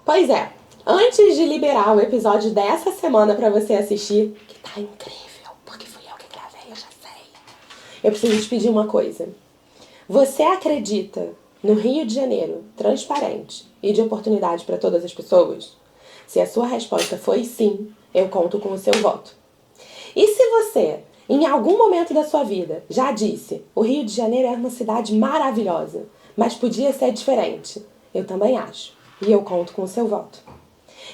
Pois é, antes de liberar o episódio dessa semana pra você assistir, que tá incrível, porque fui eu que gravei, eu já sei. Eu preciso te pedir uma coisa. Você acredita no Rio de Janeiro transparente e de oportunidade para todas as pessoas? Se a sua resposta foi sim, eu conto com o seu voto. E se você, em algum momento da sua vida, já disse: o Rio de Janeiro é uma cidade maravilhosa, mas podia ser diferente, eu também acho. E eu conto com o seu voto.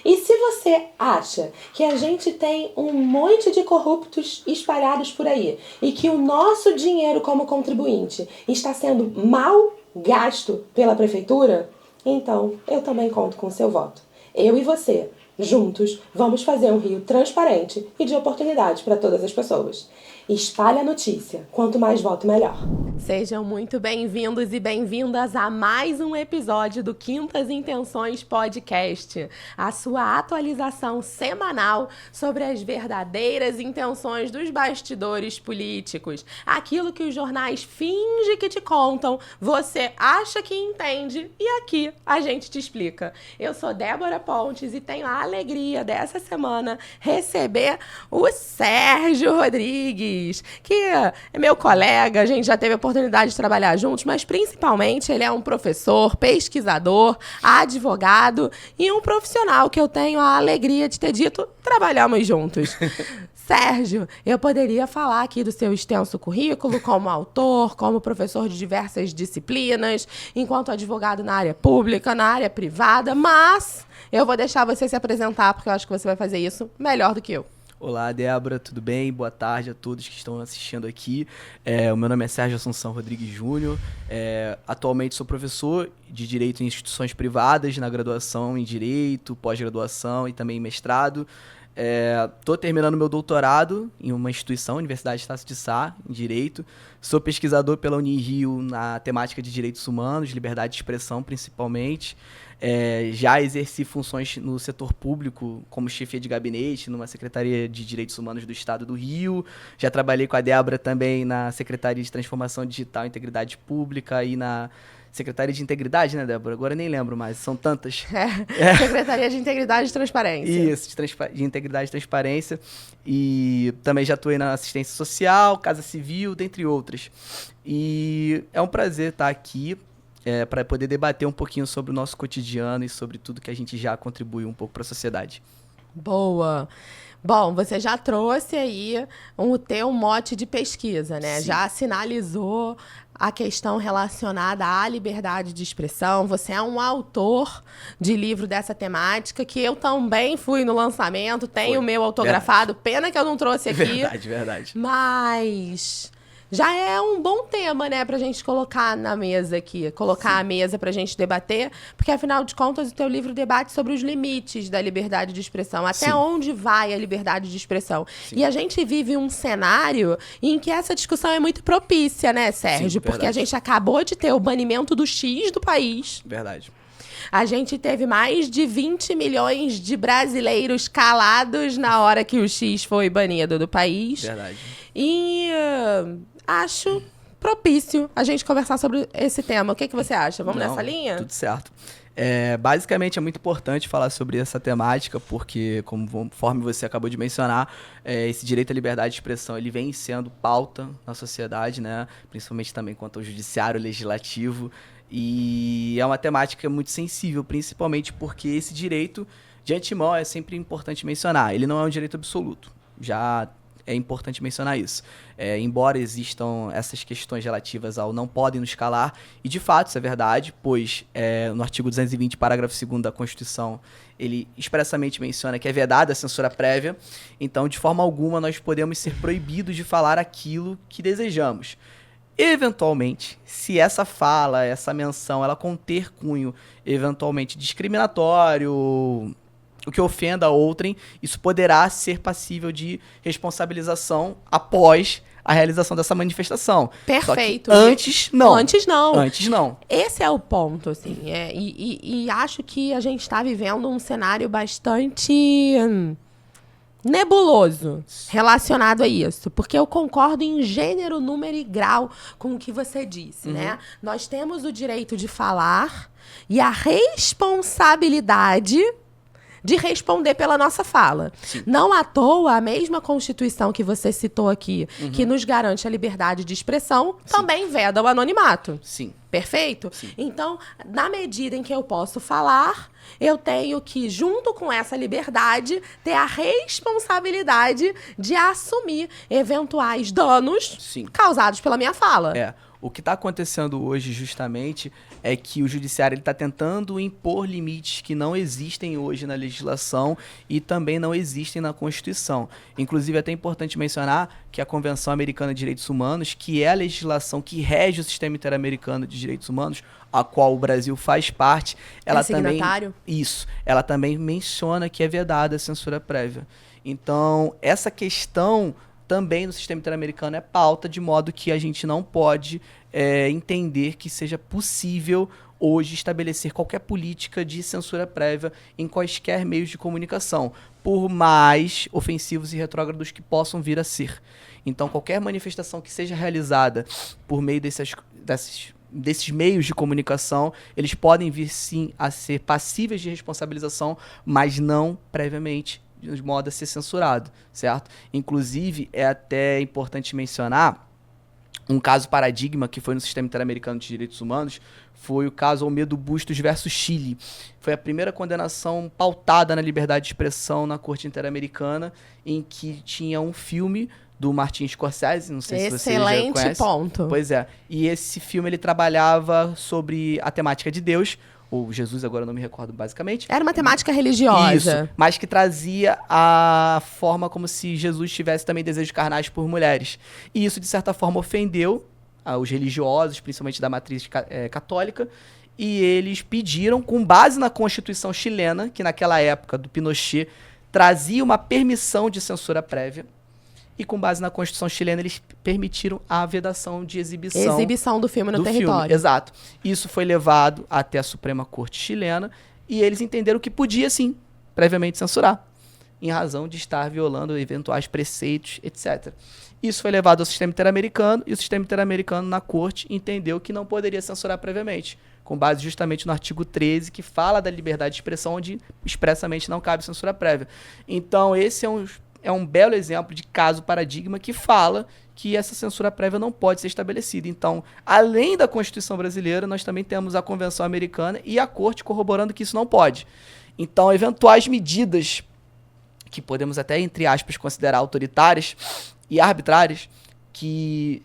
E se você acha que a gente tem um monte de corruptos espalhados por aí e que o nosso dinheiro como contribuinte está sendo mal gasto pela prefeitura, então eu também conto com o seu voto. Eu e você, juntos, vamos fazer um Rio transparente e de oportunidades para todas as pessoas. Espalhe a notícia. Quanto mais voto, melhor. Sejam muito bem-vindos e bem-vindas a mais um episódio do Quintas Intenções Podcast, a sua atualização semanal sobre as verdadeiras intenções dos bastidores políticos. Aquilo que os jornais fingem que te contam, você acha que entende e aqui a gente te explica. Eu sou Débora Pontes e tenho a alegria dessa semana receber o Sérgio Rodrigues, que é meu colega, a gente já teve a oportunidade de trabalhar juntos, mas principalmente ele é um professor, pesquisador, advogado e um profissional que eu tenho a alegria de ter dito, trabalhamos juntos. Sérgio, eu poderia falar aqui do seu extenso currículo como autor, como professor de diversas disciplinas, enquanto advogado na área pública, na área privada, mas eu vou deixar você se apresentar porque eu acho que você vai fazer isso melhor do que eu. Olá, Débora, tudo bem? Boa tarde a todos que estão assistindo aqui. O meu nome é Sérgio Assunção Rodrigues Júnior. Atualmente sou professor de Direito em instituições privadas, na graduação em Direito, pós-graduação e também mestrado. Estou terminando meu doutorado em uma instituição, Universidade Estácio de Sá, em Direito. Sou pesquisador pela Unirio na temática de direitos humanos, liberdade de expressão principalmente. Já exerci funções no setor público como chefia de gabinete numa Secretaria de Direitos Humanos do Estado do Rio. Já trabalhei com a Débora também na Secretaria de Transformação Digital e Integridade Pública e na Secretaria de Integridade, né, Débora? Agora eu nem lembro mais, são tantas. Secretaria de Integridade e Transparência. Isso, de Integridade e Transparência. E também já atuei na assistência social, Casa Civil, dentre outras. E é um prazer estar aqui para poder debater um pouquinho sobre o nosso cotidiano e sobre tudo que a gente já contribui um pouco para a sociedade. Boa! Bom, você já trouxe aí o teu mote de pesquisa, né? Sim. Já sinalizou a questão relacionada à liberdade de expressão. Você é um autor de livro dessa temática, que eu também fui no lançamento, tenho o meu autografado. Verdade. Pena que eu não trouxe aqui. Verdade. Mas já é um bom tema, né, pra gente colocar na mesa aqui, colocar à mesa pra gente debater, porque afinal de contas o teu livro debate sobre os limites da liberdade de expressão, até onde vai a liberdade de expressão. Sim. E a gente vive um cenário em que essa discussão é muito propícia, né, Sérgio? Sim, porque a gente acabou de ter o banimento do X do país. Verdade. A gente teve mais de 20 milhões de brasileiros calados na hora que o X foi banido do país. Verdade. E acho propício a gente conversar sobre esse tema. O que você acha? Vamos nessa linha? Tudo certo. Basicamente, é muito importante falar sobre essa temática, porque, conforme você acabou de mencionar, esse direito à liberdade de expressão ele vem sendo pauta na sociedade, né? Principalmente também quanto ao judiciário legislativo. E é uma temática muito sensível, principalmente porque esse direito, de antemão, é sempre importante mencionar. Ele não é um direito absoluto. Já é importante mencionar isso. Embora existam essas questões relativas ao não podem nos calar, e de fato isso é verdade, pois no artigo 220, parágrafo 2º da Constituição, ele expressamente menciona que é vedada a censura prévia, então de forma alguma nós podemos ser proibidos de falar aquilo que desejamos. Eventualmente, se essa fala, essa menção, ela conter cunho eventualmente discriminatório, o que ofenda a outrem, isso poderá ser passível de responsabilização após a realização dessa manifestação. Perfeito. Antes, não. Antes, não. Antes, não. Esse é o ponto, assim. E acho que a gente está vivendo um cenário bastante nebuloso relacionado a isso, porque eu concordo em gênero, número e grau com o que você disse, né? Nós temos o direito de falar e a responsabilidade de responder pela nossa fala. Sim. Não à toa, a mesma Constituição que você citou aqui, que nos garante a liberdade de expressão, também veda o anonimato. Sim. Perfeito? Sim. Então, na medida em que eu posso falar, eu tenho que, junto com essa liberdade, ter a responsabilidade de assumir eventuais danos Sim. causados pela minha fala. O que está acontecendo hoje, justamente, é que o judiciário está tentando impor limites que não existem hoje na legislação e também não existem na Constituição. Inclusive, é até importante mencionar que a Convenção Americana de Direitos Humanos, que é a legislação que rege o sistema interamericano de direitos humanos, a qual o Brasil faz parte, ela signatário? ela também menciona que é vedada a censura prévia. Então, essa questão também no sistema interamericano é pauta, de modo que a gente não pode entender que seja possível hoje estabelecer qualquer política de censura prévia em quaisquer meios de comunicação, por mais ofensivos e retrógrados que possam vir a ser. Então, qualquer manifestação que seja realizada por meio desses meios de comunicação, eles podem vir sim a ser passíveis de responsabilização, mas não previamente de modo a ser censurado, certo? Inclusive, é até importante mencionar um caso paradigma que foi no Sistema Interamericano de Direitos Humanos, foi o caso Olmedo Bustos versus Chile. Foi a primeira condenação pautada na liberdade de expressão na Corte Interamericana, em que tinha um filme do Martin Scorsese, não sei se você já conhece. Excelente ponto. Pois é. E esse filme ele trabalhava sobre a temática de Deus, ou Jesus, agora eu não me recordo basicamente. Era uma temática religiosa. Isso, mas que trazia a forma como se Jesus tivesse também desejos carnais por mulheres. E isso, de certa forma, ofendeu os religiosos, principalmente da matriz católica, e eles pediram, com base na Constituição chilena, que naquela época do Pinochet trazia uma permissão de censura prévia, e com base na Constituição chilena, eles permitiram a vedação de exibição. Exibição do filme no território. Exato. Isso foi levado até a Suprema Corte chilena e eles entenderam que podia, sim, previamente censurar, em razão de estar violando eventuais preceitos, etc. Isso foi levado ao sistema interamericano e o sistema interamericano, na Corte, entendeu que não poderia censurar previamente, com base justamente no artigo 13, que fala da liberdade de expressão, onde expressamente não cabe censura prévia. Então, esse é um belo exemplo de caso paradigma que fala que essa censura prévia não pode ser estabelecida. Então, além da Constituição brasileira, nós também temos a Convenção Americana e a Corte corroborando que isso não pode. Então, eventuais medidas que podemos até, entre aspas, considerar autoritárias e arbitrárias, que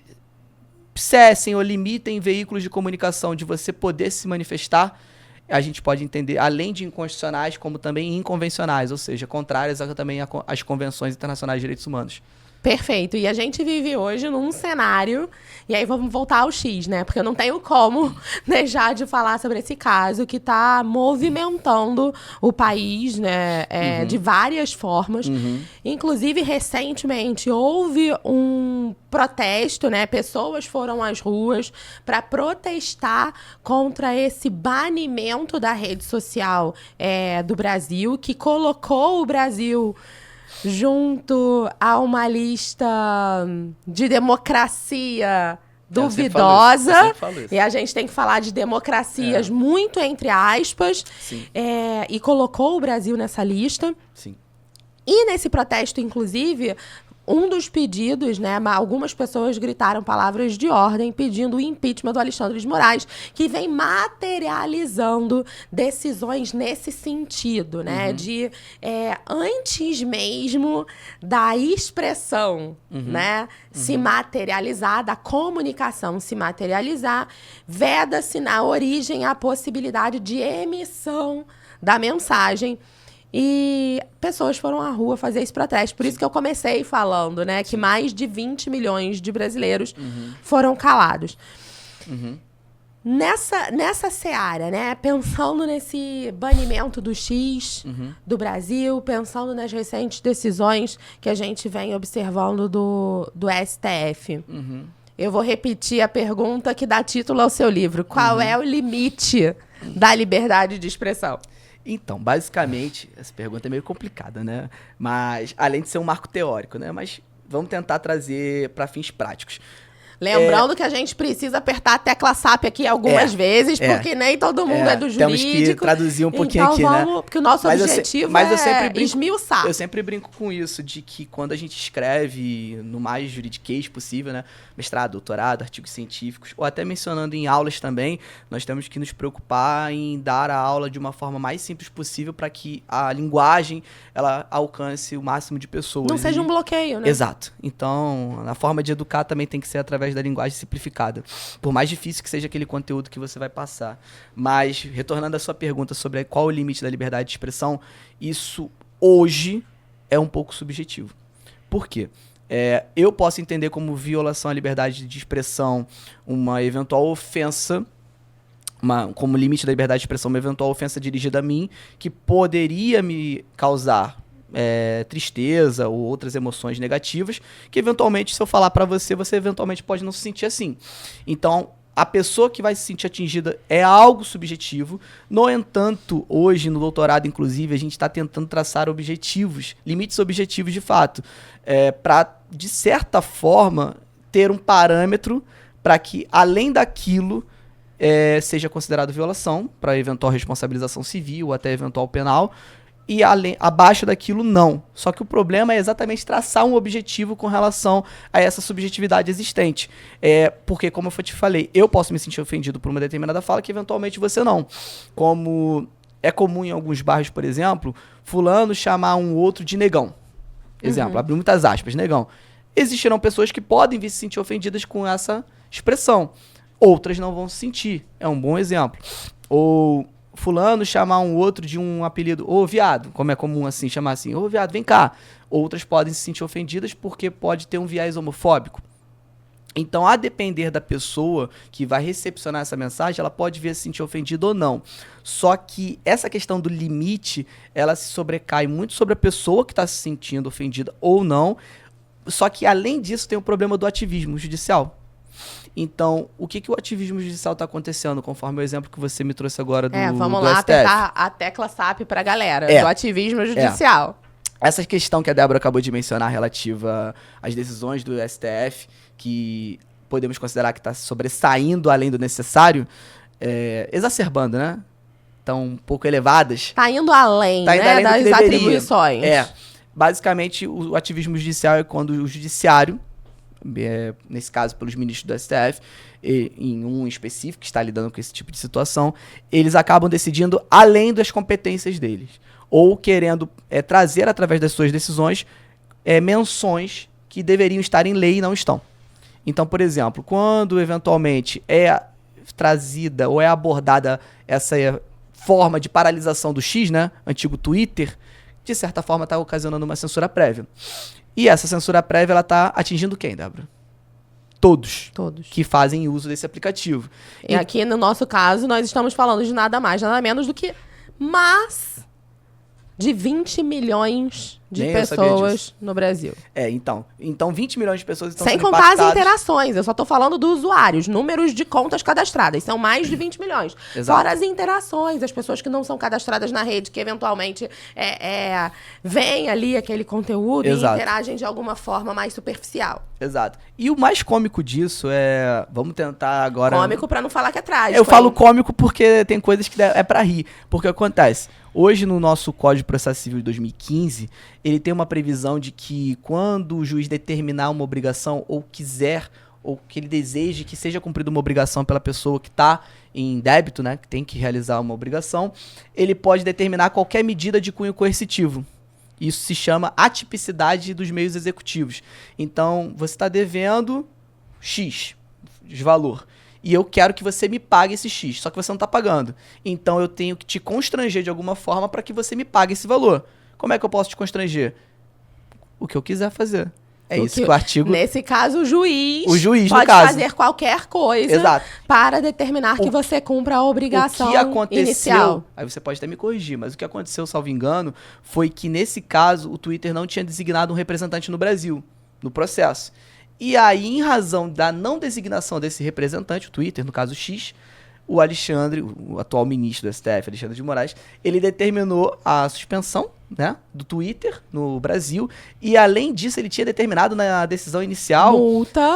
cessem ou limitem veículos de comunicação de você poder se manifestar, a gente pode entender, além de inconstitucionais, como também inconvencionais, ou seja, contrárias também às convenções internacionais de direitos humanos. Perfeito. E a gente vive hoje num cenário, e aí vamos voltar ao X, né? Porque eu não tenho como deixar de falar sobre esse caso que está movimentando o país, né? De várias formas. Inclusive, recentemente, houve um protesto, né? Pessoas foram às ruas para protestar contra esse banimento da rede social do Brasil, que colocou o Brasil junto a uma lista de democracia duvidosa. E a gente tem que falar de democracias muito entre aspas. E colocou o Brasil nessa lista. Sim. E nesse protesto, inclusive, um dos pedidos, né, algumas pessoas gritaram palavras de ordem pedindo o impeachment do Alexandre de Moraes, que vem materializando decisões nesse sentido, né, de antes mesmo da expressão, né, se materializar, da comunicação se materializar, veda-se na origem a possibilidade de emissão da mensagem. E pessoas foram à rua fazer esse protesto. Por isso que eu comecei falando, né? Que mais de 20 milhões de brasileiros foram calados. Nessa seara, né? Pensando nesse banimento do X do Brasil, pensando nas recentes decisões que a gente vem observando do STF. Eu vou repetir a pergunta que dá título ao seu livro. Qual é o limite da liberdade de expressão? Então, basicamente, essa pergunta é meio complicada, né? Mas, além de ser um marco teórico, né? Mas vamos tentar trazer para fins práticos. Lembrando que a gente precisa apertar a tecla SAP aqui algumas vezes, porque nem todo mundo é do temos jurídico. que traduzir um pouquinho então aqui, vamos, né? porque o nosso objetivo é esmiuçar. Eu sempre brinco com isso, de que quando a gente escreve no mais juridiquês possível, né? Mestrado, doutorado, artigos científicos, ou até mencionando em aulas também, nós temos que nos preocupar em dar a aula de uma forma mais simples possível para que a linguagem ela alcance o máximo de pessoas. Não seja um bloqueio, né? Exato. Então, a forma de educar também tem que ser através da linguagem simplificada. Por mais difícil que seja aquele conteúdo que você vai passar. Mas, retornando à sua pergunta sobre qual o limite da liberdade de expressão, isso hoje é um pouco subjetivo. Por quê? Eu posso entender como violação à liberdade de expressão uma eventual ofensa, como limite da liberdade de expressão, uma eventual ofensa dirigida a mim, que poderia me causar tristeza ou outras emoções negativas, que eventualmente, se eu falar pra você, você eventualmente pode não se sentir assim. Então, a pessoa que vai se sentir atingida é algo subjetivo. No entanto, hoje, no doutorado, inclusive, a gente está tentando traçar objetivos, limites objetivos de fato, para, de certa forma, ter um parâmetro para que, além daquilo, seja considerado violação, para eventual responsabilização civil ou até eventual penal, e abaixo daquilo não. Só que o problema é exatamente traçar um objetivo com relação a essa subjetividade existente. Porque, como eu te falei, eu posso me sentir ofendido por uma determinada fala que eventualmente você não. Como é comum em alguns bairros, por exemplo, fulano chamar um outro de negão. Exemplo, abre muitas aspas, negão. Existirão pessoas que podem vir se sentir ofendidas com essa expressão. Outras não vão se sentir. É um bom exemplo. Ou fulano chamar um outro de um apelido, ô viado, como é comum assim, chamar assim, ô viado, vem cá. Outras podem se sentir ofendidas porque pode ter um viés homofóbico. Então, a depender da pessoa que vai recepcionar essa mensagem, ela pode vir a se sentir ofendida ou não. Só que essa questão do limite, ela se sobrecai muito sobre a pessoa que está se sentindo ofendida ou não. Só que, além disso, tem o problema do ativismo judicial. Então, o que o ativismo judicial está acontecendo, conforme o exemplo que você me trouxe agora do vamos do lá STF. apertar a tecla SAP para a galera, do ativismo judicial. Essa questão que a Débora acabou de mencionar relativa às decisões do STF, que podemos considerar que está sobressaindo além do necessário, exacerbando, né? Estão um pouco elevadas. Está indo além, das atribuições. Basicamente, o ativismo judicial é quando o judiciário, nesse caso pelos ministros do STF, em um específico que está lidando com esse tipo de situação, eles acabam decidindo além das competências deles, ou querendo trazer através das suas decisões menções que deveriam estar em lei e não estão. Então, por exemplo, quando eventualmente é trazida ou é abordada essa forma de paralisação do X, né, antigo Twitter, de certa forma está ocasionando uma censura prévia. E essa censura prévia, ela tá atingindo quem, Débora? Todos que fazem uso desse aplicativo. E aqui, no nosso caso, nós estamos falando de nada mais, nada menos do que de 20 milhões de pessoas no Brasil. Então 20 milhões de pessoas estão sem sendo contar impactadas. as interações, eu só tô falando dos usuários, números de contas cadastradas, são mais de 20 milhões. Exato. Fora as interações, as pessoas que não são cadastradas na rede, que eventualmente veem ali aquele conteúdo Exato. e interagem de alguma forma mais superficial. Exato. E o mais cômico disso vamos tentar agora... Cômico pra não falar que é trágico. Eu falo cômico porque tem coisas que é pra rir. Porque acontece, hoje no nosso Código de Processo Civil de 2015, ele tem uma previsão de que quando o juiz determinar uma obrigação ou quiser, ou que ele deseje que seja cumprida uma obrigação pela pessoa que está em débito, né, que tem que realizar uma obrigação, ele pode determinar qualquer medida de cunho coercitivo. Isso se chama atipicidade dos meios executivos. Então, você está devendo X de valor. E eu quero que você me pague esse X, só que você não está pagando. Então, eu tenho que te constranger de alguma forma para que você me pague esse valor. Como é que eu posso te constranger? O que eu quiser fazer. Isso que o artigo... Nesse caso, o juiz pode fazer qualquer coisa. Exato. Para determinar que você cumpra a obrigação inicial. O que aconteceu, aí você pode até me corrigir, mas o que aconteceu, salvo engano, foi que nesse caso o Twitter não tinha designado um representante no Brasil, no processo. E aí, em razão da não designação desse representante, o Twitter, no caso X, o Alexandre, o atual ministro do STF, Alexandre de Moraes, ele determinou a suspensão, né, do Twitter no Brasil, e além disso ele tinha determinado na decisão inicial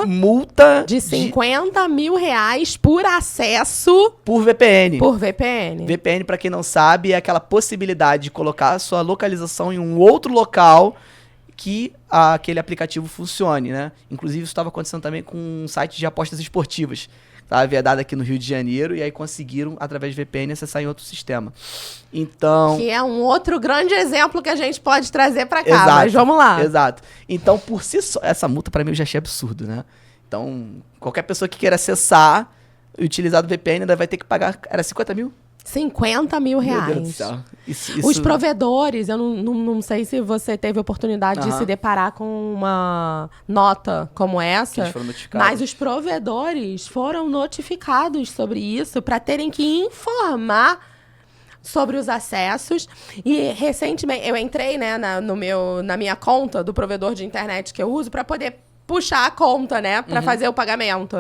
multa de 50 mil reais por acesso por VPN. por VPN. VPN, para quem não sabe, é aquela possibilidade de colocar a sua localização em um outro local que aquele aplicativo funcione, né? Inclusive isso estava acontecendo também com um site de apostas esportivas. Estava vedado aqui no Rio de Janeiro e aí conseguiram, através de VPN, acessar em outro sistema. Então... Que é um outro grande exemplo que a gente pode trazer pra cá, Exato, mas vamos lá. Exato. Então, por si só, essa multa pra mim eu já achei absurdo, né? Então, qualquer pessoa que queira acessar e utilizar do VPN ainda vai ter que pagar, era 50 mil? 50 mil Meu reais. Deus do céu. Os provedores, eu não sei se você teve a oportunidade de Aham. se deparar com uma nota como Que essa, eles foram notificados. mas os provedores foram notificados sobre isso para terem que informar sobre os acessos. E recentemente eu entrei, né, na minha conta do provedor de internet que eu uso para poder puxar a conta, né, para fazer o pagamento.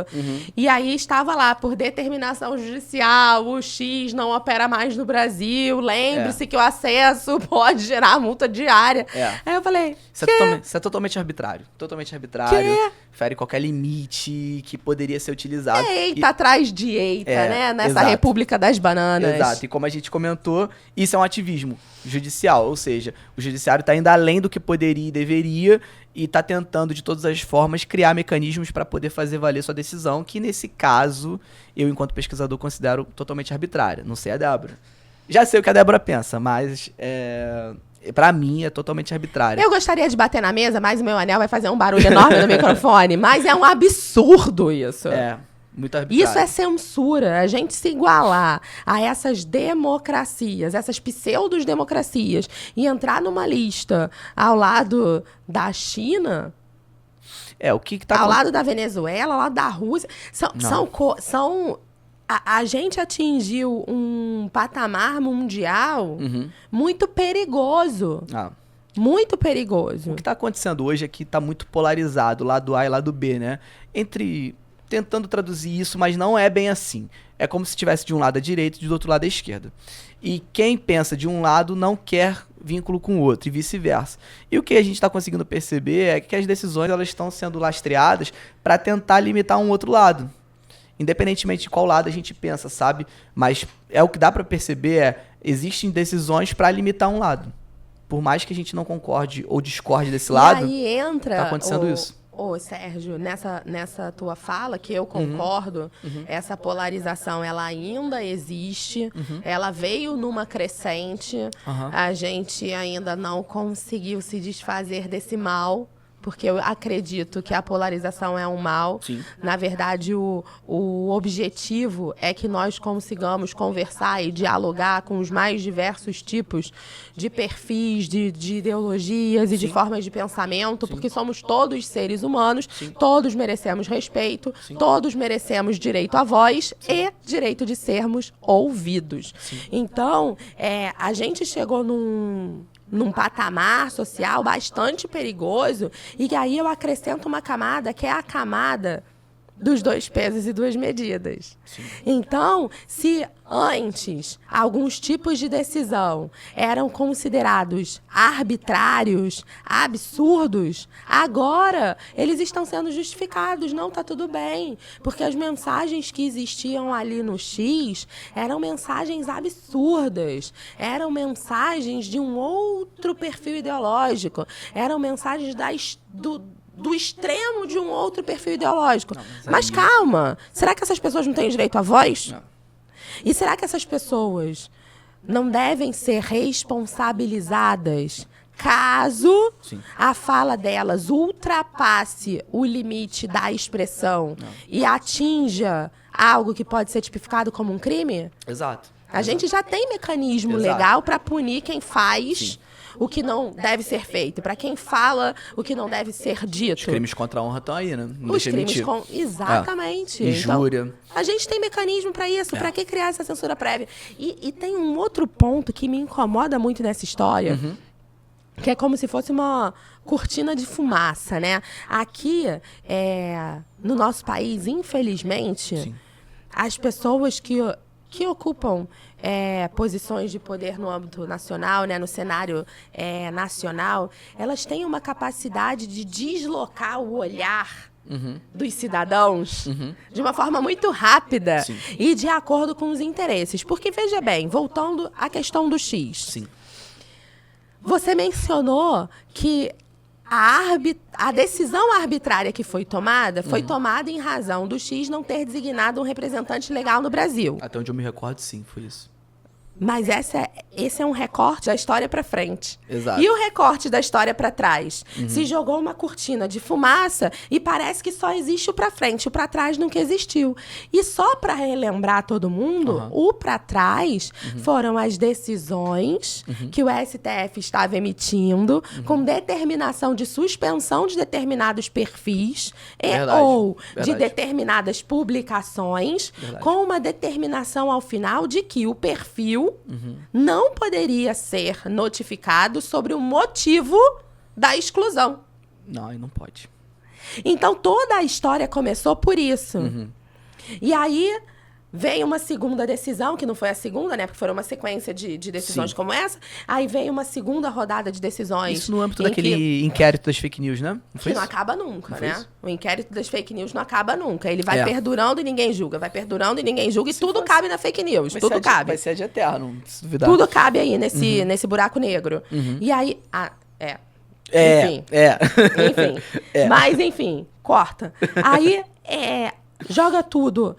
E aí estava lá, por determinação judicial, o X não opera mais no Brasil, lembre-se que o acesso pode gerar multa diária. Aí eu falei, Isso é totalmente arbitrário. Totalmente arbitrário. Fere qualquer limite que poderia ser utilizado. eita atrás de eita, né, nessa exato. República das Bananas. Exato, e como a gente comentou, isso é um ativismo judicial, ou seja, o judiciário está indo além do que poderia e deveria e está tentando, de todas as formas, criar mecanismos para poder fazer valer sua decisão, que nesse caso, eu, enquanto pesquisador, considero totalmente arbitrária. Não sei a Débora. Já sei o que a Débora pensa, mas para mim é totalmente arbitrária. Eu gostaria de bater na mesa, mas o meu anel vai fazer um barulho enorme no microfone, mas é um absurdo isso. Muito arbitrário. Isso é censura, a gente se igualar a essas democracias, essas pseudo-democracias, e entrar numa lista ao lado da China, o que tá ao lado da Venezuela, ao lado da Rússia. A gente atingiu um patamar mundial muito perigoso. Muito perigoso. O que está acontecendo hoje é que está muito polarizado, lado A e lado B, né? Tentando traduzir isso, mas não é bem assim. É como se estivesse de um lado à direita e do outro lado à esquerda. E quem pensa de um lado não quer vínculo com o outro, e vice-versa. E o que a gente está conseguindo perceber é que as decisões elas estão sendo lastreadas para tentar limitar um outro lado. Independentemente de qual lado a gente pensa, sabe? Mas o que dá para perceber existem decisões para limitar um lado. Por mais que a gente não concorde ou discorde desse lado, e aí entra tá acontecendo isso. Sérgio, nessa tua fala, que eu concordo, essa polarização, ela ainda existe, ela veio numa crescente, a gente ainda não conseguiu se desfazer desse mal, porque eu acredito que a polarização é um mal. Sim. Na verdade, o objetivo é que nós consigamos conversar e dialogar com os mais diversos tipos de perfis, de ideologias e de formas de pensamento, porque somos todos seres humanos, todos merecemos respeito, todos merecemos direito à voz e direito de sermos ouvidos. Então, a gente chegou num patamar social bastante perigoso, e aí eu acrescento uma camada que é a camada dos 2 pesos e 2 medidas. Então, se antes alguns tipos de decisão eram considerados arbitrários, absurdos, agora eles estão sendo justificados. Não, tá tudo bem, porque as mensagens que existiam ali no X eram mensagens absurdas, eram mensagens de um outro perfil ideológico, eram mensagens do extremo de um outro perfil ideológico. Mas calma, será que essas pessoas não têm direito à voz? Não. E será que essas pessoas não devem ser responsabilizadas caso a fala delas ultrapasse o limite da expressão e atinja algo que pode ser tipificado como um crime? Exato. A gente já tem mecanismo legal para punir quem faz o que não deve ser feito, para quem fala o que não deve ser dito. Os crimes contra a honra estão aí, né? Não Os deixa crimes mentir. Exatamente. Injúria. Então, a gente tem mecanismo para isso. Para que criar essa censura prévia? E tem um outro ponto que me incomoda muito nessa história, que é como se fosse uma cortina de fumaça, né? Aqui, no nosso país, infelizmente, as pessoas que ocupam posições de poder no âmbito nacional, né, no cenário nacional, elas têm uma capacidade de deslocar o olhar dos cidadãos de uma forma muito rápida e de acordo com os interesses. Porque, veja bem, voltando à questão do X. Sim. Você mencionou que a decisão arbitrária que foi tomada em razão do X não ter designado um representante legal no Brasil. Até onde eu me recordo, sim, foi isso. Mas esse é um recorte da história para frente. Exato. E o recorte da história para trás? Se jogou uma cortina de fumaça e parece que só existe o para frente, o para trás nunca existiu. E só para relembrar todo mundo, o para trás foram as decisões que o STF estava emitindo com determinação de suspensão de determinados perfis de determinadas publicações, com uma determinação ao final de que o perfil não poderia ser notificado sobre o motivo da exclusão. Não, aí não pode. Então, toda a história começou por isso. E aí, veio uma segunda decisão, que não foi a segunda, né? Porque foram uma sequência de decisões como essa. Aí veio uma segunda rodada de decisões. Isso no âmbito daquele inquérito das fake news, né? Não que não acaba nunca, né? O inquérito das fake news não acaba nunca. Ele vai perdurando e ninguém julga. Vai perdurando e ninguém julga. E tudo cabe na fake news. Tudo cabe. Vai ser de eterno, se duvidar. Tudo cabe aí nesse buraco negro. E aí... Enfim. Mas, enfim, corta. Aí, joga tudo...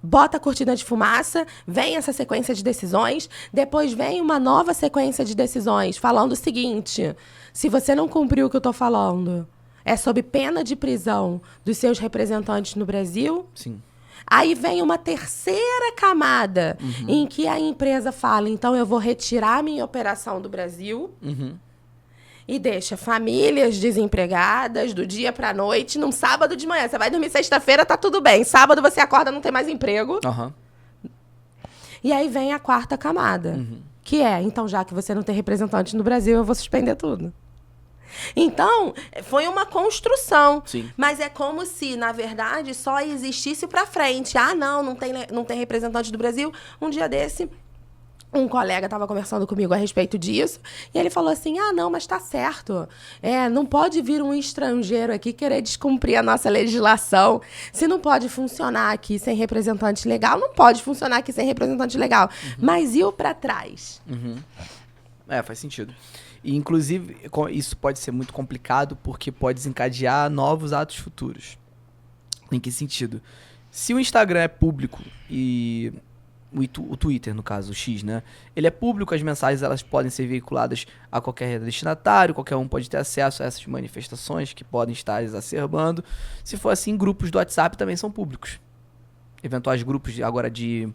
Bota a cortina de fumaça, vem essa sequência de decisões, depois vem uma nova sequência de decisões falando o seguinte: se você não cumpriu o que eu tô falando, é sob pena de prisão dos seus representantes no Brasil. Sim. Aí vem uma terceira camada em que a empresa fala, então eu vou retirar minha operação do Brasil. E deixa famílias desempregadas do dia pra noite, num sábado de manhã. Você vai dormir sexta-feira, tá tudo bem. Sábado você acorda, não tem mais emprego. E aí vem a quarta camada, que então, já que você não tem representante no Brasil, eu vou suspender tudo. Então, foi uma construção. Sim. Mas é como se, na verdade, só existisse pra frente. Ah, não tem representante do Brasil. Um dia desse... Um colega estava conversando comigo a respeito disso, e ele falou assim, não, mas tá certo. Não pode vir um estrangeiro aqui querer descumprir a nossa legislação. Se não pode funcionar aqui sem representante legal, não pode funcionar aqui sem representante legal. Mas e o para trás? Faz sentido. E, inclusive, isso pode ser muito complicado, porque pode desencadear novos atos futuros. Em que sentido? Se o Instagram é público e... O Twitter, no caso, o X, né? Ele é público, as mensagens elas podem ser veiculadas a qualquer destinatário, qualquer um pode ter acesso a essas manifestações que podem estar exacerbando. Se for assim, grupos do WhatsApp também são públicos. Eventuais grupos agora de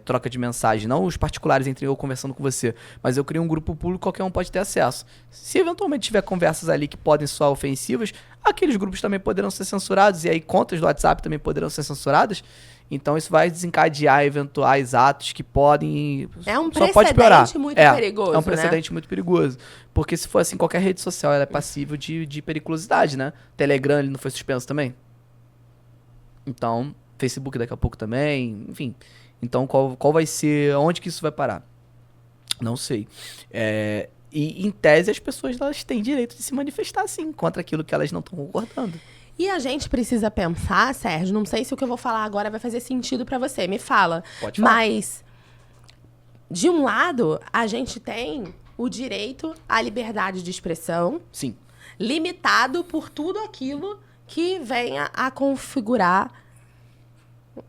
troca de mensagem, não os particulares entre eu conversando com você, mas eu crio um grupo público, qualquer um pode ter acesso. Se eventualmente tiver conversas ali que podem soar ofensivas, aqueles grupos também poderão ser censurados, e aí contas do WhatsApp também poderão ser censuradas. Então isso vai desencadear eventuais atos que podem... É um só pode piorar. Precedente muito perigoso, É um precedente muito perigoso. Porque se for assim, qualquer rede social ela é passível de periculosidade, né? Telegram ele não foi suspenso também? Então, Facebook daqui a pouco também, enfim. Então qual vai ser... Onde que isso vai parar? Não sei. E em tese as pessoas elas têm direito de se manifestar sim, contra aquilo que elas não estão concordando. E a gente precisa pensar, Sérgio, não sei se o que eu vou falar agora vai fazer sentido pra você, me fala. Pode falar. Mas, de um lado, a gente tem o direito à liberdade de expressão. Sim. Limitado por tudo aquilo que venha a configurar,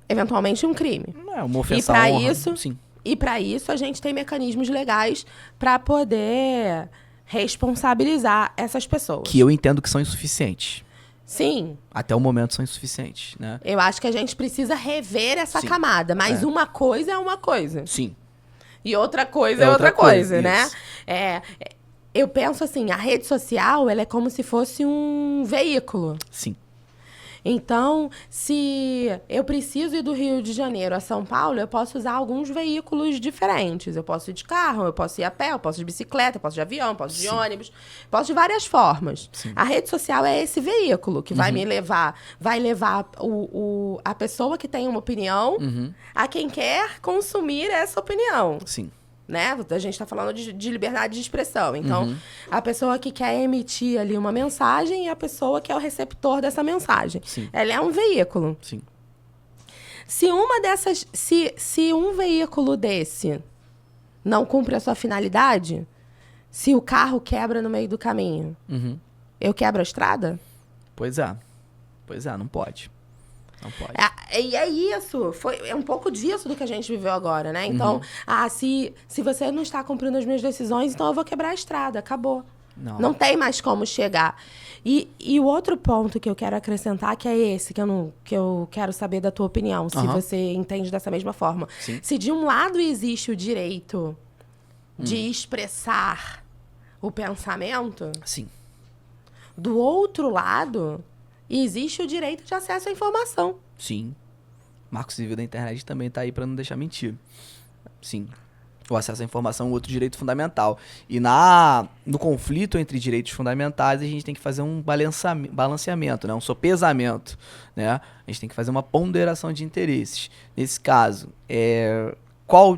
eventualmente, um crime. Não é uma ofensa à honra. Sim. E para isso, a gente tem mecanismos legais para poder responsabilizar essas pessoas. Que eu entendo que são insuficientes. Sim. Até o momento são insuficientes, né? Eu acho que a gente precisa rever essa camada. Mas uma coisa é uma coisa. Sim. E outra coisa é outra coisa, né? Isso. Eu penso assim, a rede social, ela é como se fosse um veículo. Sim. Então, se eu preciso ir do Rio de Janeiro a São Paulo, eu posso usar alguns veículos diferentes. Eu posso ir de carro, eu posso ir a pé, eu posso ir de bicicleta, eu posso ir de avião, eu posso ir de ônibus, posso de várias formas. Sim. A rede social é esse veículo que vai me levar, vai levar a pessoa que tem uma opinião a quem quer consumir essa opinião. Sim. Né? A gente está falando de liberdade de expressão. Então, a pessoa que quer emitir ali uma mensagem e a pessoa que é o receptor dessa mensagem. Sim. Ela é um veículo. Sim. Se um veículo desse não cumpre a sua finalidade, se o carro quebra no meio do caminho, eu quebro a estrada? Pois é, não pode. Não pode. E é isso, é um pouco disso do que a gente viveu agora, né? Então, se você não está cumprindo as minhas decisões, então eu vou quebrar a estrada, acabou. Não tem mais como chegar. E o outro ponto que eu quero acrescentar, que é esse, que eu quero saber da tua opinião, se você entende dessa mesma forma. Sim. Se de um lado existe o direito de expressar o pensamento, Sim. do outro lado existe o direito de acesso à informação. Sim. Marco Civil da internet também tá aí para não deixar mentir. Sim. O acesso à informação é um outro direito fundamental. E no conflito entre direitos fundamentais, a gente tem que fazer um balanceamento, né? Um sopesamento, né? A gente tem que fazer uma ponderação de interesses. Nesse caso, qual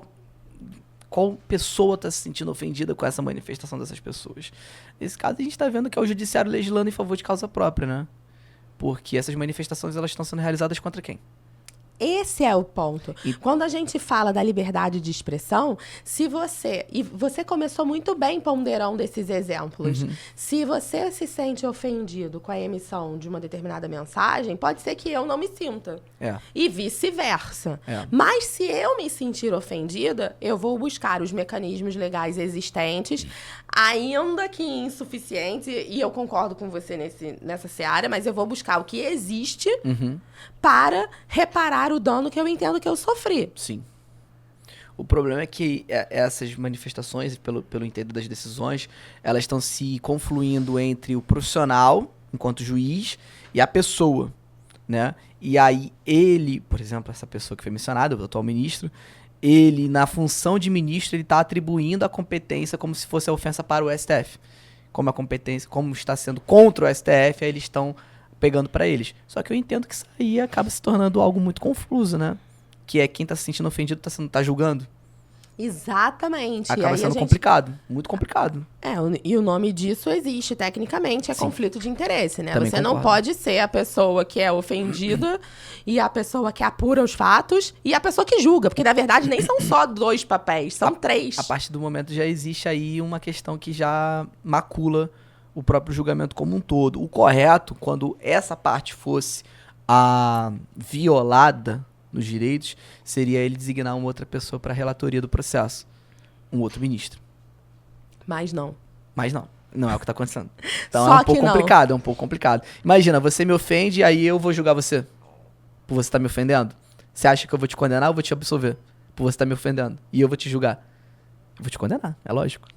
pessoa está se sentindo ofendida com essa manifestação dessas pessoas? Nesse caso, a gente está vendo que é o judiciário legislando em favor de causa própria, né? Porque essas manifestações elas estão sendo realizadas contra quem? Esse é o ponto. Quando a gente fala da liberdade de expressão, e você começou muito bem ponderando desses exemplos. Se você se sente ofendido com a emissão de uma determinada mensagem, pode ser que eu não me sinta. E vice-versa. Mas se eu me sentir ofendida, eu vou buscar os mecanismos legais existentes, ainda que insuficientes, e eu concordo com você nessa seara, mas eu vou buscar o que existe para reparar o dano que eu entendo que eu sofri. Sim. O problema é que essas manifestações, pelo entender das decisões, elas estão se confluindo entre o profissional, enquanto juiz, e a pessoa, né? E aí ele, por exemplo, essa pessoa que foi mencionada, o atual ministro, ele, na função de ministro, ele está atribuindo a competência como se fosse a ofensa para o STF. Como a competência, como está sendo contra o STF, aí eles estão pegando pra eles. Só que eu entendo que isso aí acaba se tornando algo muito confuso, né? Que é quem tá se sentindo ofendido tá julgando. Exatamente. Acaba sendo complicado. Muito complicado. E o nome disso existe tecnicamente, é conflito de interesse, né? Também Você não concordo. pode ser a pessoa que é ofendida e a pessoa que apura os fatos e a pessoa que julga, porque na verdade nem são só 2 papéis, são 3. A partir do momento já existe aí uma questão que já macula o próprio julgamento como um todo. O correto, quando essa parte fosse a violada nos direitos, seria ele designar uma outra pessoa para a relatoria do processo. Um outro ministro. Mas não. Mas não. Não é o que está acontecendo. Então Só é um pouco complicado. Imagina, você me ofende e aí eu vou julgar você. Por você estar me ofendendo. Você acha que eu vou te condenar ou vou te absolver? Por você estar me ofendendo. E eu vou te julgar. Eu vou te condenar, é lógico.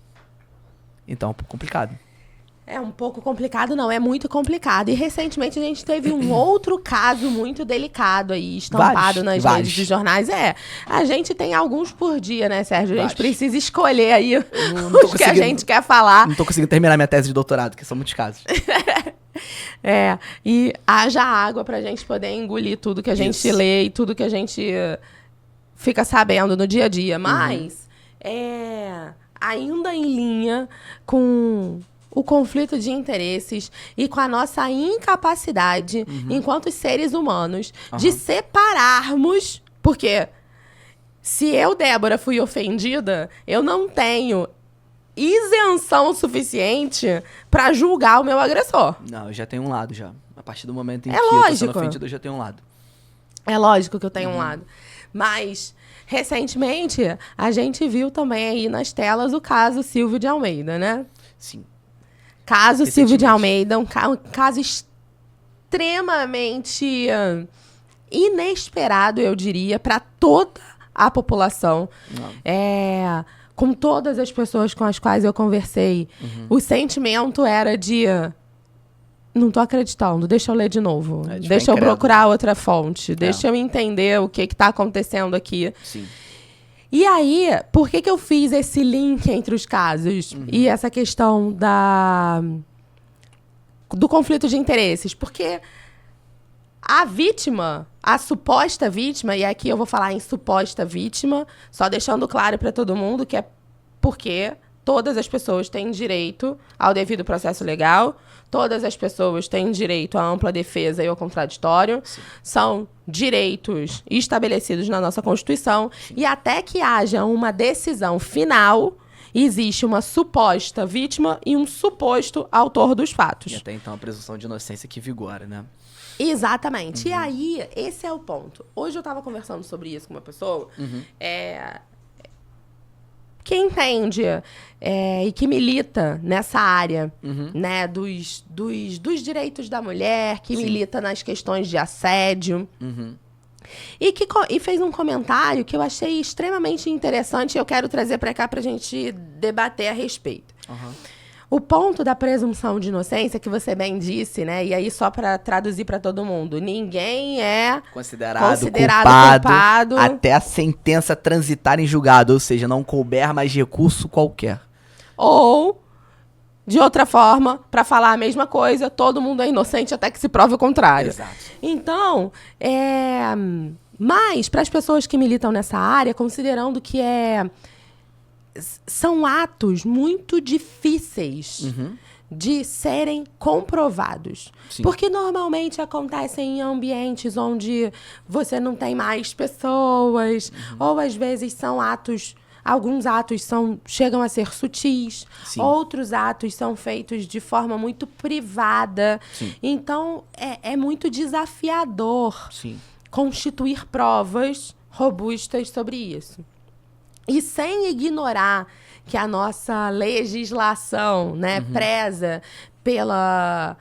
Então é um pouco complicado. É um pouco complicado, não, é muito complicado. E recentemente a gente teve um outro caso muito delicado aí, estampado nas redes dos jornais. A gente tem alguns por dia, né, Sérgio? A gente precisa escolher aí os que a gente quer falar. Não tô conseguindo terminar minha tese de doutorado, que são muitos casos. E haja água pra gente poder engolir tudo que a gente lê e tudo que a gente fica sabendo no dia a dia. Mas, ainda em linha com o conflito de interesses e com a nossa incapacidade, enquanto seres humanos, de separarmos. Porque se eu, Débora, fui ofendida, eu não tenho isenção suficiente para julgar o meu agressor. Não, eu já tenho um lado já. A partir do momento em que lógico. eu tô sendo ofendido, eu já tenho um lado. É lógico que eu tenho um lado. Mas, recentemente, a gente viu também aí nas telas o caso Silvio de Almeida, né? Sim. Caso Silvio de Almeida, um caso extremamente inesperado, eu diria, para toda a população. Com todas as pessoas com as quais eu conversei, o sentimento era de Não tô acreditando. Deixa eu ler de novo. É, tipo, Deixa eu incrédulo. procurar outra fonte. Deixa eu entender o que tá acontecendo aqui. Sim. E aí, por que eu fiz esse link entre os casos? E essa questão do conflito de interesses? Porque a vítima, a suposta vítima, e aqui eu vou falar em suposta vítima, só deixando claro para todo mundo que é porque todas as pessoas têm direito ao devido processo legal, todas as pessoas têm direito à ampla defesa e ao contraditório, são direitos estabelecidos na nossa Constituição, e até que haja uma decisão final, existe uma suposta vítima e um suposto autor dos fatos. E até então a presunção de inocência que vigora, né? Exatamente. E aí, esse é o ponto. Hoje eu estava conversando sobre isso com uma pessoa que entende e que milita nessa área, né, dos direitos da mulher, que milita nas questões de assédio. E fez um comentário que eu achei extremamente interessante e eu quero trazer para cá para a gente debater a respeito. O ponto da presunção de inocência, que você bem disse, né? E aí, só para traduzir para todo mundo, ninguém é Considerado culpado até a sentença transitar em julgado, ou seja, não couber mais recurso qualquer. ou, de outra forma, para falar a mesma coisa, todo mundo é inocente até que se prove o contrário. Exato. Então, mas para as pessoas que militam nessa área, considerando que são atos muito difíceis de serem comprovados. Sim. Porque normalmente acontecem em ambientes onde você não tem mais pessoas, ou às vezes são alguns atos chegam a ser sutis, Sim. outros atos são feitos de forma muito privada. Sim. Então, é muito desafiador Sim. constituir provas robustas sobre isso. E sem ignorar que a nossa legislação, né, preza pela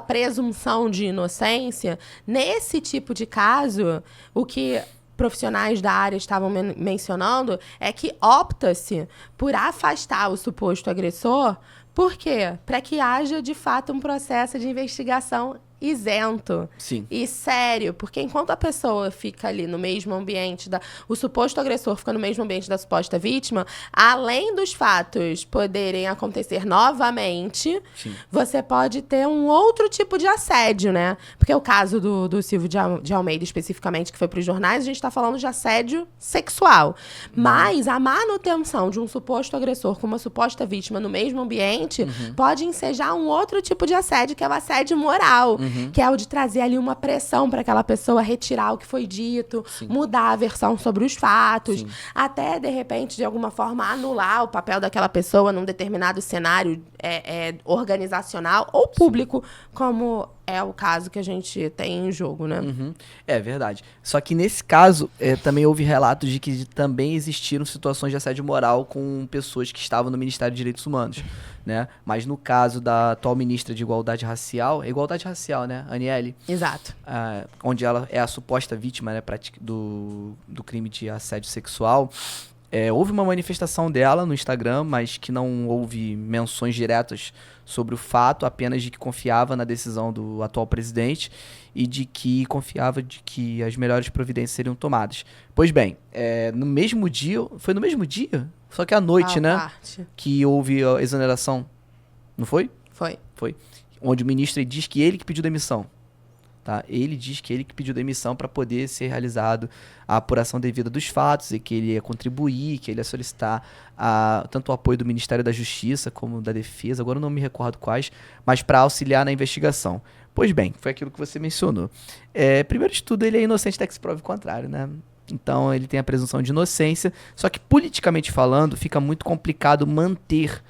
presunção de inocência, nesse tipo de caso, o que profissionais da área estavam mencionando é que opta-se por afastar o suposto agressor. Por quê? Para que haja, de fato, um processo de investigação isento Sim. e sério, porque enquanto a pessoa fica ali no mesmo ambiente, o suposto agressor fica no mesmo ambiente da suposta vítima, além dos fatos poderem acontecer novamente, Sim. você pode ter um outro tipo de assédio, né? Porque o caso do Silvio de Almeida, especificamente, que foi para os jornais, a gente está falando de assédio sexual. Mas a manutenção de um suposto agressor com uma suposta vítima no mesmo ambiente pode ensejar um outro tipo de assédio, que é o assédio moral. Que é o de trazer ali uma pressão para aquela pessoa retirar o que foi dito, mudar a versão sobre os fatos, até, de repente, de alguma forma, anular o papel daquela pessoa num determinado cenário organizacional ou público, como é o caso que a gente tem em jogo, né? É verdade. Só que nesse caso, também houve relatos de que também existiram situações de assédio moral com pessoas que estavam no Ministério de Direitos Humanos, né? Mas no caso da atual ministra de Igualdade Racial, né, Aniele? Exato. Onde ela é a suposta vítima, né, do crime de assédio sexual. Houve uma manifestação dela no Instagram, mas que não houve menções diretas sobre o fato, apenas de que confiava na decisão do atual presidente e de que confiava de que as melhores providências seriam tomadas. Pois bem, no mesmo dia, foi no mesmo dia? Só que à noite, né, que houve a exoneração, não foi? Foi. Foi. Onde o ministro diz que ele que pediu demissão. Tá? Ele diz que ele que pediu demissão para poder ser realizado a apuração devida dos fatos e que ele ia contribuir, que ele ia solicitar tanto o apoio do Ministério da Justiça como da Defesa, agora eu não me recordo quais, mas para auxiliar na investigação. Pois bem, foi aquilo que você mencionou. Primeiro de tudo, ele é inocente até que se prove o contrário, né? Então ele tem a presunção de inocência, só que politicamente falando fica muito complicado manter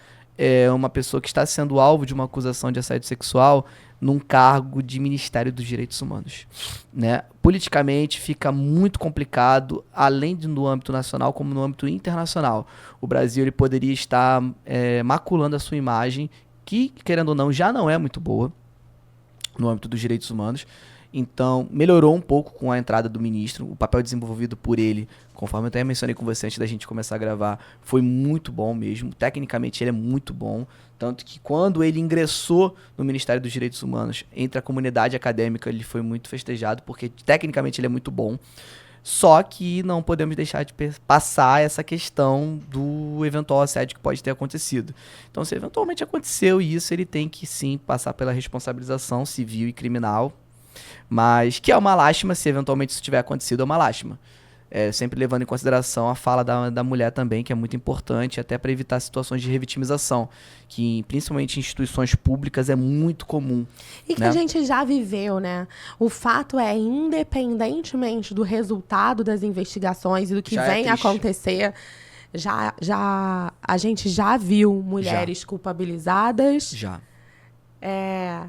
uma pessoa que está sendo alvo de uma acusação de assédio sexual num cargo de Ministério dos Direitos Humanos, né? Politicamente fica muito complicado, além no âmbito nacional como no âmbito internacional. O Brasil ele poderia estar maculando a sua imagem, que, querendo ou não, já não é muito boa no âmbito dos direitos humanos. Então, melhorou um pouco com a entrada do ministro. O papel desenvolvido por ele, conforme eu até mencionei com você antes da gente começar a gravar, foi muito bom mesmo. Tecnicamente, ele é muito bom. Tanto que quando ele ingressou no Ministério dos Direitos Humanos, entre a comunidade acadêmica, ele foi muito festejado, porque tecnicamente ele é muito bom. Só que não podemos deixar de passar essa questão do eventual assédio que pode ter acontecido. Então, se eventualmente aconteceu isso, ele tem que sim passar pela responsabilização civil e criminal. Mas que é uma lástima, se eventualmente isso tiver acontecido, é uma lástima. Sempre levando em consideração a fala da mulher também, que é muito importante, até para evitar situações de revitimização, que principalmente em instituições públicas é muito comum. E que né? a gente já viveu, né? O fato é, independentemente do resultado das investigações e do que Já é vem triste. acontecer, a gente já viu mulheres culpabilizadas, Já.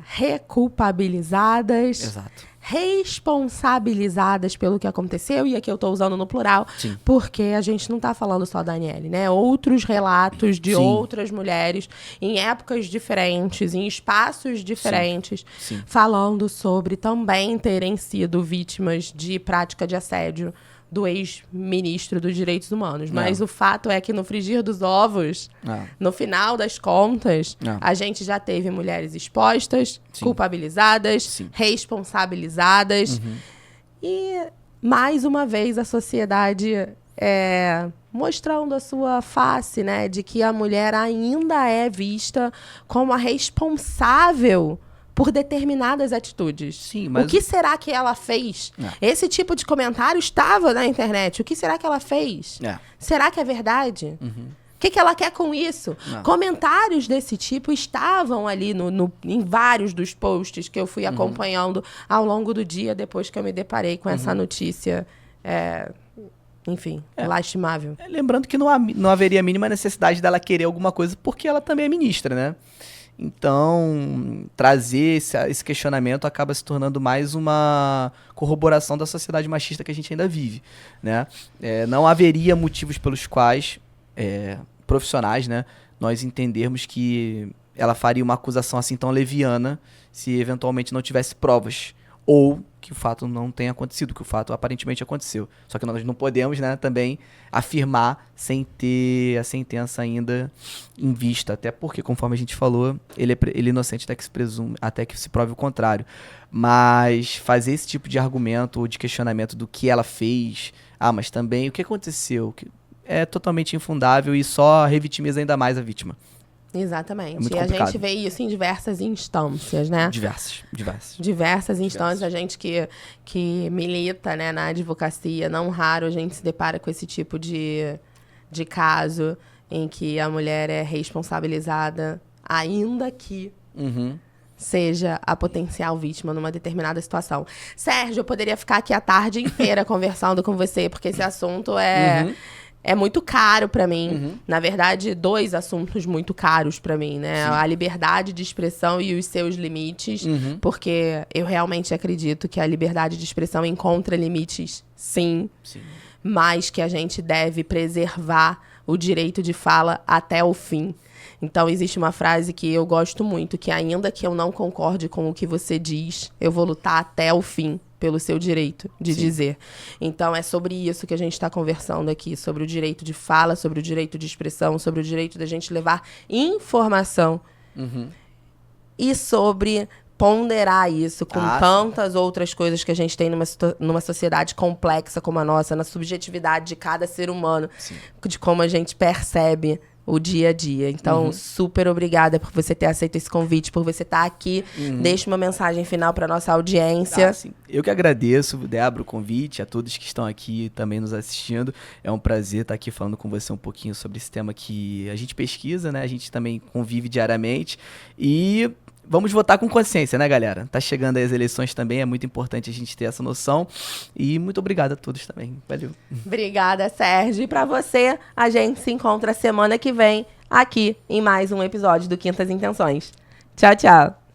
reculpabilizadas, Exato. responsabilizadas pelo que aconteceu, e aqui eu tô usando no plural, Sim. porque a gente não tá falando só da Aniele, né? Outros relatos de Sim. outras mulheres em épocas diferentes, em espaços diferentes, Sim. falando sobre também terem sido vítimas de prática de assédio do ex-ministro dos Direitos Humanos. Mas o fato é que no frigir dos ovos, no final das contas, a gente já teve mulheres expostas, Sim. culpabilizadas, Sim. responsabilizadas. E, mais uma vez, a sociedade mostrando a sua face, né? De que a mulher ainda é vista como a responsável por determinadas atitudes. Sim, mas O que será que ela fez? Esse tipo de comentário estava na internet. O que será que ela fez? Será que é verdade? O que ela quer com isso? Comentários desse tipo estavam ali em vários dos posts que eu fui acompanhando ao longo do dia, depois que eu me deparei com essa notícia, enfim, lastimável. Lembrando que não haveria a mínima necessidade dela querer alguma coisa, porque ela também é ministra, né? Então, trazer esse questionamento acaba se tornando mais uma corroboração da sociedade machista que a gente ainda vive, né? Não haveria motivos pelos quais profissionais, né, nós entendermos que ela faria uma acusação assim tão leviana se eventualmente não tivesse provas, ou que o fato não tenha acontecido, que o fato aparentemente aconteceu. Só que nós não podemos, né, também afirmar sem ter a sentença ainda em vista, até porque, conforme a gente falou, ele é inocente até que se prove o contrário. Mas fazer esse tipo de argumento ou de questionamento do que ela fez, mas também o que aconteceu, é totalmente infundável e só revitimiza ainda mais a vítima. Exatamente. É muito e a complicado. gente vê isso em diversas instâncias, né? Diversas instâncias. A gente que milita, né, na advocacia, não raro a gente se depara com esse tipo de caso em que a mulher é responsabilizada, ainda que seja a potencial vítima numa determinada situação. Sérgio, eu poderia ficar aqui a tarde inteira conversando com você, porque esse assunto é muito caro pra mim. Na verdade, 2 assuntos muito caros pra mim, né? Sim. A liberdade de expressão e os seus limites, porque eu realmente acredito que a liberdade de expressão encontra limites, sim, mas que a gente deve preservar o direito de fala até o fim. Então, existe uma frase que eu gosto muito, que ainda que eu não concorde com o que você diz, eu vou lutar até o fim pelo seu direito de dizer. Então, é sobre isso que a gente está conversando aqui, sobre o direito de fala, sobre o direito de expressão, sobre o direito da gente levar informação e sobre ponderar isso com tantas outras coisas que a gente tem numa sociedade complexa como a nossa, na subjetividade de cada ser humano, de como a gente percebe o dia a dia. Então, super obrigada por você ter aceito esse convite, por você estar aqui. Deixa uma mensagem final para nossa audiência. Eu que agradeço, Débora, o convite, a todos que estão aqui também nos assistindo. É um prazer estar aqui falando com você um pouquinho sobre esse tema que a gente pesquisa, né? A gente também convive diariamente. E vamos votar com consciência, né, galera? Tá chegando aí as eleições também, é muito importante a gente ter essa noção. E muito obrigado a todos também. Valeu. Obrigada, Sérgio. E pra você, a gente se encontra semana que vem aqui em mais um episódio do Quintas Intenções. Tchau, tchau.